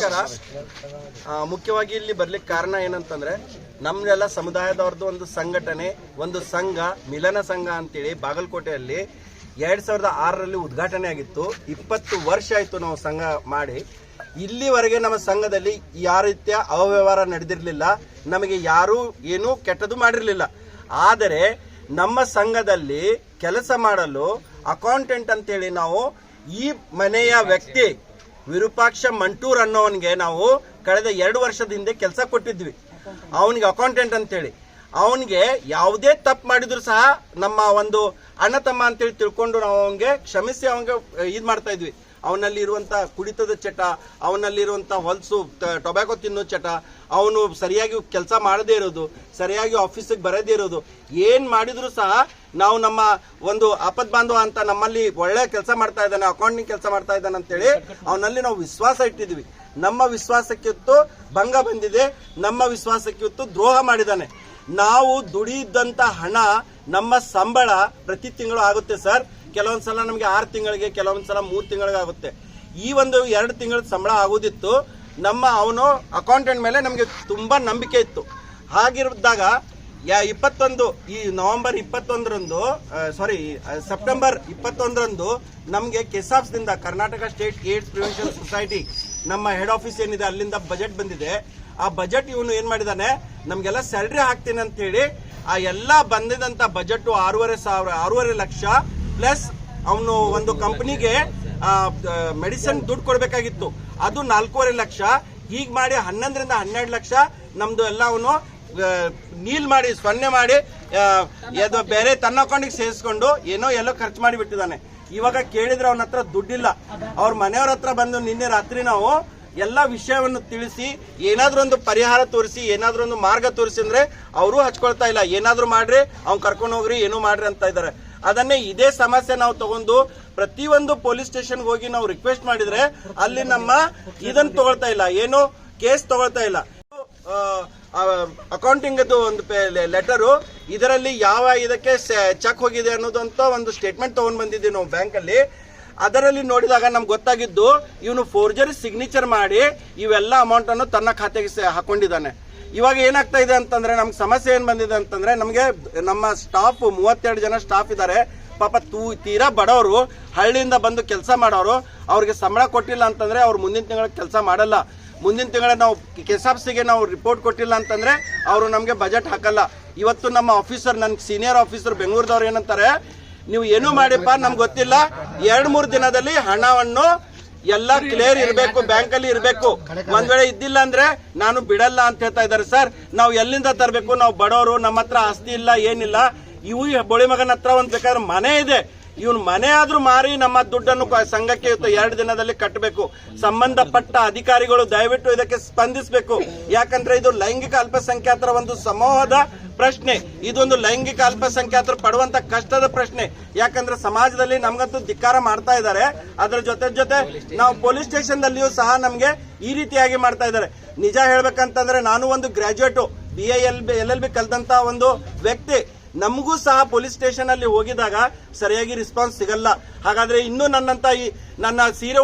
ನಮಸ್ಕಾರ. ಮುಖ್ಯವಾಗಿ ಇಲ್ಲಿ ಬರ್ಲಿಕ್ಕೆ ಕಾರಣ ಏನಂತಂದ್ರೆ ನಮ್ಮೆಲ್ಲ ಸಮುದಾಯದವ್ರದ್ದು ಒಂದು ಸಂಘಟನೆ, ಒಂದು ಸಂಘ, ಮಿಲನ ಸಂಘ ಅಂತೇಳಿ ಬಾಗಲಕೋಟೆಯಲ್ಲಿ 2006ರಲ್ಲಿ ಉದ್ಘಾಟನೆ ಆಗಿತ್ತು. 20 ವರ್ಷ ಆಯ್ತು ನಾವು ಸಂಘ ಮಾಡಿ. ಇಲ್ಲಿವರೆಗೆ ನಮ್ಮ ಸಂಘದಲ್ಲಿ ಯಾವ ರೀತಿಯ ಅವ್ಯವಹಾರ ನಡೆದಿರಲಿಲ್ಲ, ನಮಗೆ ಯಾರೂ ಏನೂ ಕೆಟ್ಟದ್ದು ಮಾಡಿರಲಿಲ್ಲ. ಆದರೆ ನಮ್ಮ ಸಂಘದಲ್ಲಿ ಕೆಲಸ ಮಾಡಲು ಅಕೌಂಟೆಂಟ್ ಅಂತೇಳಿ ನಾವು ಈ ಮನೆಯ ವ್ಯಕ್ತಿ ವಿರೂಪಾಕ್ಷ ಮಂಟೂರ್ ಅನ್ನೋವನಿಗೆ ನಾವು ಕಳೆದ 2 ವರ್ಷದ ಹಿಂದೆ ಕೆಲಸ ಕೊಟ್ಟಿದ್ವಿ. ಅವನಿಗೆ ಅಕೌಂಟೆಂಟ್ ಅಂತೇಳಿ ಅವನಿಗೆ ಯಾವುದೇ ತಪ್ಪು ಮಾಡಿದ್ರು ಸಹ ನಮ್ಮ ಒಂದು ಅಣ್ಣ ತಮ್ಮ ಅಂತೇಳಿ ತಿಳ್ಕೊಂಡು ನಾವು ಅವನಿಗೆ ಕ್ಷಮಿಸಿ ಅವನಿಗೆ ಇದು ಮಾಡ್ತಾ ಇದ್ವಿ. ಅವನಲ್ಲಿ ಇರುವಂತ ಕುಡಿತದ ಚಟ, ಅವನಲ್ಲಿರುವಂತ ಹೊಲಸು ಟೊಬ್ಯಾಕೊ ತಿನ್ನೋ ಚಟ, ಅವನು ಸರಿಯಾಗಿ ಕೆಲಸ ಮಾಡದೇ ಇರೋದು, ಸರಿಯಾಗಿ ಆಫೀಸಿಗೆ ಬರದೇ ಇರೋದು, ಏನ್ ಮಾಡಿದ್ರು ಸಹ ನಾವು ನಮ್ಮ ಒಂದು ಆಪತ್ ಬಾಂಧವ ಅಂತ ನಮ್ಮಲ್ಲಿ ಒಳ್ಳೆ ಕೆಲಸ ಮಾಡ್ತಾ ಇದ್ದಾನೆ, ಅಕೌಂಟಿಂಗ್ ಕೆಲಸ ಮಾಡ್ತಾ ಇದ್ದಾನೆ ಅಂತೇಳಿ ಅವನಲ್ಲಿ ನಾವು ವಿಶ್ವಾಸ ಇಟ್ಟಿದ್ವಿ. ನಮ್ಮ ವಿಶ್ವಾಸಕ್ಕಿತ್ತು ಭಂಗ ಬಂದಿದೆ, ನಮ್ಮ ವಿಶ್ವಾಸಕ್ಕಿತ್ತು ದ್ರೋಹ ಮಾಡಿದ್ದಾನೆ. ನಾವು ದುಡಿದಂತ ಹಣ ನಮ್ಮ ಸಂಬಳ ಪ್ರತಿ ತಿಂಗಳು ಆಗುತ್ತೆ ಸರ್. ಕೆಲವೊಂದ್ಸಲ ನಮಗೆ 6 ತಿಂಗಳಿಗೆ, ಕೆಲವೊಂದ್ಸಲ 3 ತಿಂಗಳಿಗೆ ಆಗುತ್ತೆ. ಈ ಒಂದು 2 ತಿಂಗಳ ಸಂಬಳ ಆಗೋದಿತ್ತು. ಅವನು ಅಕೌಂಟೆಂಟ್ ಮೇಲೆ ನಮಗೆ ತುಂಬಾ ನಂಬಿಕೆ ಇತ್ತು. ಹಾಗಿರಿದಾಗ 21 ಈ ನವೆಂಬರ್ 21ರಂದು ಸೆಪ್ಟೆಂಬರ್ 21ರಂದು ನಮಗೆ ಕೆಸಾಪ್ಸ್ದಿಂದ Karnataka state AIDS prevention society ನಮ್ಮ ಹೆಡ್ ಆಫೀಸ್ ಏನಿದೆ ಅಲ್ಲಿಂದ ಬಜೆಟ್ ಬಂದಿದೆ. ಆ ಬಜೆಟ್ ಇವನು ಏನ್ ಮಾಡಿದಾನೆ, ನಮ್ಗೆಲ್ಲ ಸ್ಯಾಲ್ರಿ ಹಾಕ್ತೀನಿ ಅಂತ ಹೇಳಿ ಆ ಎಲ್ಲ ಬಂದಿದಂತ ಬಜೆಟ್ 6.5 ಲಕ್ಷ ಪ್ಲಸ್ ಅವನು ಒಂದು ಕಂಪನಿಗೆ ಮೆಡಿಸಿನ್ ದುಡ್ಡು ಕೊಡ್ಬೇಕಾಗಿತ್ತು, ಅದು 4.5 ಲಕ್ಷ. ಹೀಗೆ ಮಾಡಿ 11ರಿಂದ 12 ಲಕ್ಷ ನಮ್ದು ಎಲ್ಲ ಅವನು ನೀಲ್ ಮಾಡಿ ಸೊನ್ನೆ ಮಾಡಿ ಬೇರೆ ತನ್ನ ಅಕೌಂಟಿಗೆ ಸೇರಿಸ್ಕೊಂಡು ಎಲ್ಲೋ ಖರ್ಚು ಮಾಡಿ ಬಿಟ್ಟಿದ್ದಾನೆ. ಇವಾಗ ಕೇಳಿದ್ರೆ ಅವನ ಹತ್ರ ದುಡ್ಡಿಲ್ಲ. ಅವ್ರ ಮನೆಯವ್ರ ಹತ್ರ ಬಂದು ನಿನ್ನೆ ರಾತ್ರಿ ನಾವು ಎಲ್ಲ ವಿಷಯವನ್ನು ತಿಳಿಸಿ ಏನಾದ್ರೂ ಒಂದು ಪರಿಹಾರ ತೋರಿಸಿ, ಏನಾದ್ರೂ ಒಂದು ಮಾರ್ಗ ತೋರಿಸಿ ಅಂದ್ರೆ ಅವರು ಹಚ್ಕೊಳ್ತಾ ಇಲ್ಲ. ಏನಾದ್ರೂ ಮಾಡ್ರಿ, ಅವ್ನು ಕರ್ಕೊಂಡು ಹೋಗ್ರಿ, ಏನೂ ಮಾಡ್ರಿ ಅಂತ ಇದ್ದಾರೆ. ಅದನ್ನೇ ಇದೇ ಸಮಸ್ಯೆ ನಾವು ತಗೊಂಡು ಪ್ರತಿಯೊಂದು ಪೊಲೀಸ್ ಸ್ಟೇಷನ್ಗೆ ಹೋಗಿ ನಾವು ರಿಕ್ವೆಸ್ಟ್ ಮಾಡಿದ್ರೆ ಅಲ್ಲಿ ನಮ್ಮ ಇದನ್ನು ತಗೊಳ್ತಾ ಇಲ್ಲ, ಏನು ಕೇಸ್ ತಗೊಳ್ತಾ ಇಲ್ಲ. ಅಕೌಂಟಿಂಗ್ ಒಂದು ಲೆಟರು, ಇದರಲ್ಲಿ ಯಾವ ಇದಕ್ಕೆ ಚೆಕ್ ಹೋಗಿದೆ ಅನ್ನೋದಂತ ಒಂದು ಸ್ಟೇಟ್ಮೆಂಟ್ ತಗೊಂಡ್ ಬಂದಿದ್ದೀವಿ ನಾವು ಬ್ಯಾಂಕ್ ಅಲ್ಲಿ. ಅದರಲ್ಲಿ ನೋಡಿದಾಗ ನಮ್ಗೆ ಗೊತ್ತಾಗಿದ್ದು ಇವನು ಫೋರ್ಜರಿ ಸಿಗ್ನೇಚರ್ ಮಾಡಿ ಇವೆಲ್ಲ ಅಮೌಂಟ್ ಅನ್ನು ತನ್ನ ಖಾತೆಗೆ ಹಾಕೊಂಡಿದ್ದಾನೆ. ಇವಾಗ ಏನಾಗ್ತಾ ಇದೆ ಅಂತಂದ್ರೆ ನಮ್ಗೆ ಸಮಸ್ಯೆ ಏನ್ ಬಂದಿದೆ ಅಂತಂದ್ರೆ, ನಮಗೆ ನಮ್ಮ ಸ್ಟಾಫ್ 32 ಜನ ಸ್ಟಾಫ್ ಇದ್ದಾರೆ. ಪಾಪ ತೀರಾ ಬಡವರು, ಹಳ್ಳಿಯಿಂದ ಬಂದು ಕೆಲಸ ಮಾಡೋರು, ಅವ್ರಿಗೆ ಸಂಬಳ ಕೊಟ್ಟಿಲ್ಲ ಅಂತಂದ್ರೆ ಅವ್ರು ಮುಂದಿನ ತಿಂಗಳ ಕೆಲಸ ಮಾಡಲ್ಲ. ಮುಂದಿನ ತಿಂಗಳ ನಾವು ಕೆಸಾಪ್ಸಿಗೆ ನಾವು ರಿಪೋರ್ಟ್ ಕೊಟ್ಟಿಲ್ಲ ಅಂತಂದ್ರೆ ಅವರು ನಮಗೆ ಬಜೆಟ್ ಹಾಕಲ್ಲ. ಇವತ್ತು ನಮ್ಮ ಆಫೀಸರ್, ನನ್ನ ಸೀನಿಯರ್ ಆಫೀಸರ್ ಬೆಂಗಳೂರದವ್ರು ಏನಂತಾರೆ, ನೀವು ಏನೂ ಮಾಡಿಪ್ಪ ನಮ್ಗೆ ಗೊತ್ತಿಲ್ಲ, 2-3 ದಿನದಲ್ಲಿ ಹಣವನ್ನು ಎಲ್ಲ ಕ್ಲಿಯರ್ ಇರಬೇಕು, ಬ್ಯಾಂಕ್ ಅಲ್ಲಿ ಇರಬೇಕು, ಒಂದ್ ವೇಳೆ ಇದ್ದಿಲ್ಲ ಅಂದ್ರೆ ನಾನು ಬಿಡಲ್ಲ ಅಂತ ಹೇಳ್ತಾ ಇದ್ದಾರೆ. ಸರ್, ನಾವು ಎಲ್ಲಿಂದ ತರಬೇಕು? ನಾವು ಬಡವರು, ನಮ್ಮ ಹತ್ರ ಆಸ್ತಿ ಇಲ್ಲ, ಏನಿಲ್ಲ. ಇವು ಬೋಳಿ ಮಗನ ಹತ್ರ ಒಂದ್ ಬೇಕಾದ್ರೆ ಮನೆ ಇದೆ, ಇವನು ಮನೆ ಆದ್ರೂ ಮಾರಿ ನಮ್ಮ ದುಡ್ಡನ್ನು ಸಂಘಕ್ಕೆ 2 ದಿನದಲ್ಲಿ ಕಟ್ಟಬೇಕು. ಸಂಬಂಧಪಟ್ಟ ಅಧಿಕಾರಿಗಳು ದಯವಿಟ್ಟು ಇದಕ್ಕೆ ಸ್ಪಂದಿಸಬೇಕು. ಯಾಕಂದ್ರೆ ಇದು ಲೈಂಗಿಕ ಅಲ್ಪಸಂಖ್ಯಾತರ ಒಂದು ಸಮೂಹದ ಪ್ರಶ್ನೆ. ಇದೊಂದು ಲೈಂಗಿಕ ಅಲ್ಪಸಂಖ್ಯಾತರು ಪಡುವಂತ ಕಷ್ಟದ ಪ್ರಶ್ನೆ. ಯಾಕಂದ್ರೆ ಸಮಾಜದಲ್ಲಿ ನಮ್ಗಂತೂ ಧಿಕ್ಕಾರ ಮಾಡ್ತಾ ಇದ್ದಾರೆ. ಅದರ ಜೊತೆ ನಾವು ಪೊಲೀಸ್ ಸ್ಟೇಷನ್ ದಲ್ಲಿಯೂ ಸಹ ನಮ್ಗೆ ಈ ರೀತಿಯಾಗಿ ಮಾಡ್ತಾ ಇದ್ದಾರೆ. ನಿಜ ಹೇಳ್ಬೇಕಂತಂದ್ರೆ ನಾನು ಒಂದು ಗ್ರಾಜುಯೇಟ್, BA LLB ಕಲ್ತಂತ ಒಂದು ವ್ಯಕ್ತಿ. ನಮಗೂ ಸಹ ಪೊಲೀಸ್ ಸ್ಟೇಷನ್ ಅಲ್ಲಿ ಹೋಗಿದಾಗ ಸರಿಯಾಗಿ ರೆಸ್ಪಾನ್ಸ್ ಸಿಗಲ್ಲ. ಹಾಗಾದ್ರೆ ಇನ್ನೂ ನನ್ನ ಸೀರೆ